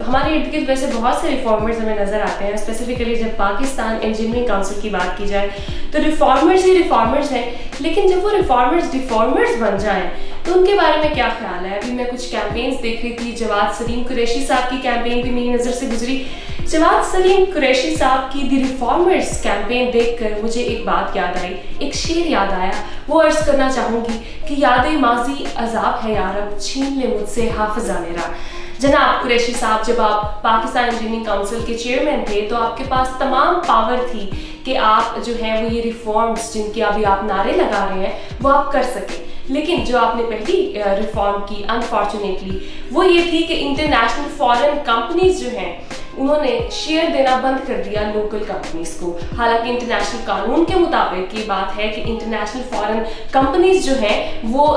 हमारे इर्द गिर्द वैसे बहुत से रिफॉर्मर्स हमें नज़र आते हैं, स्पेसिफिकली जब पाकिस्तान इंजीनियरिंग काउंसिल की बात की जाए तो रिफॉर्मर्स ही रिफॉर्मर्स हैं, लेकिन जब वो रिफॉर्मर्स डिफॉर्मर्स बन जाएं तो उनके बारे में क्या ख्याल है। अभी मैं कुछ कैंपेन्स देख रही थी, जवाद सलीम कुरैशी साहब की कैंपेन भी मेरी नज़र से गुजरी। जवाद सलीम कुरैशी साहब की द रिफॉर्मर्स कैंपेन देखकर मुझे एक बात याद आई, एक शेर याद आया, वो अर्ज करना चाहूँगी कि यादें माजी अजाब है यारब, छीन ले मुझसे हाफिज़ा मेरा। जनाब कुरैशी साहब, जब आप पाकिस्तान इंजीनियरिंग काउंसिल के चेयरमैन थे तो आपके पास तमाम पावर थी कि आप जो है वो ये रिफॉर्म्स जिनके अभी आप नारे लगा रहे हैं वो आप कर सकें। लेकिन जो आपने पहली रिफॉर्म की अनफॉर्चुनेटली वो ये थी कि इंटरनेशनल फॉरेन कंपनीज जो हैं उन्होंने शेयर देना बंद कर दिया लोकल कंपनीज को। हालांकि इंटरनेशनल कानून के मुताबिक ये बात है कि इंटरनेशनल फॉरेन कंपनीज जो हैं वो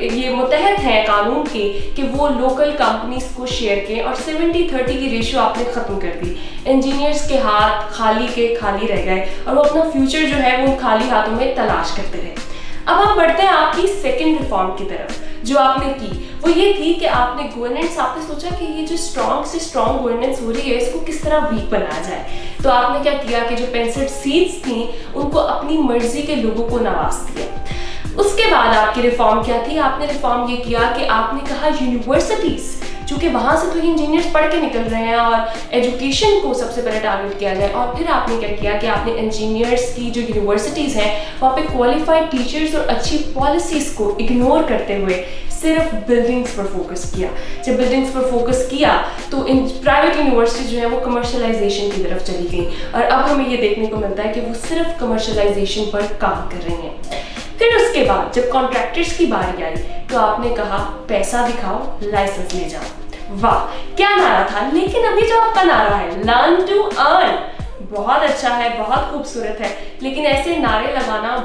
ये मुतहद हैं कानून के कि वो लोकल कंपनीज को शेयर के, और 70-30 की रेशियो आपने ख़त्म कर दी। इंजीनियर्स के हाथ खाली रह गए और वो अपना फ्यूचर जो है वो खाली हाथों में तलाश करते रहे। अब हम बढ़ते हैं आपकी सेकेंड रिफॉर्म की तरफ। जो आपने की वो ये थी कि आपने गवर्नेंस, आपने सोचा कि ये जो स्ट्रॉन्ग से स्ट्रॉन्ग गवर्नेंस हो रही है इसको किस तरह वीक बनाया जाए। तो आपने क्या किया कि जो 65 सीट्स थी उनको अपनी मर्जी के लोगों को नवाज दिया। उसके बाद आपकी रिफॉर्म क्या थी? आपने रिफॉर्म ये किया कि आपने कहा यूनिवर्सिटीज़, चूँकि वहाँ से तो इंजीनियर्स पढ़ के निकल रहे हैं और एजुकेशन को सबसे पहले टारगेट किया जाए। और फिर आपने क्या किया कि आपने इंजीनियर्स की जो यूनिवर्सिटीज़ हैं वहाँ पे क्वालिफाइड टीचर्स और अच्छी पॉलिसीज़ को इग्नोर करते हुए सिर्फ बिल्डिंग्स पर फोकस किया। जब बिल्डिंग्स पर फोकस किया तो इन प्राइवेट यूनिवर्सिटी जो है वो कमर्शलाइजेशन की तरफ चली गई, और अब हमें ये देखने को मिलता है कि वो सिर्फ कमर्शलाइजेशन पर काम कर रही हैं। फिर उसके बाद जब कॉन्ट्रैक्टर्स की बारी आई तो आपने कहा पैसा दिखाओ, लाइसेंस ले जाओ। वाह क्या नारा था! लेकिन अभी जो आपका नारा है लर्न टू अर्न, बहुत अच्छा है, बहुत खूबसूरत है, लेकिन ऐसे नारे लगाना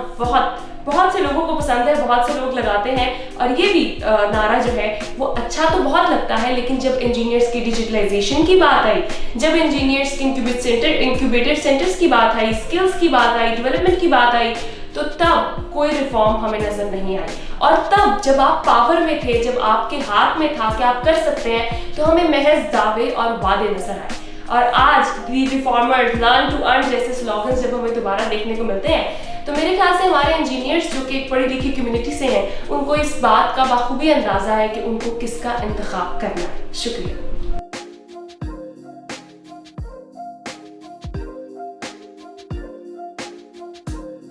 बहुत से लोगों को पसंद है, बहुत से लोग लगाते हैं। और ये भी नारा जो है वो अच्छा तो बहुत लगता है, लेकिन जब इंजीनियर्स की डिजिटलाइजेशन की बात आई, जब इंजीनियर्स के इंक्यूबेटर सेंटर्स की बात आई, स्किल्स की बात आई, डेवलपमेंट की बात आई, तो तब कोई रिफॉर्म हमें नजर नहीं आई। और तब जब आप पावर में थे, जब आपके हाथ में था कि आप कर सकते हैं, तो हमें महज दावे और वादे नजर आए। और आज दी रिफॉर्मर्स, लर्न टू अर्न जैसे स्लोगन्स जब हमें दोबारा देखने को मिलते हैं तो मेरे ख्याल से हमारे इंजीनियर्स जो कि एक पढ़ी लिखी कम्युनिटी से हैं उनको इस बात का बखूबी अंदाजा है कि उनको किसका इंतखाब करना है। शुक्रिया।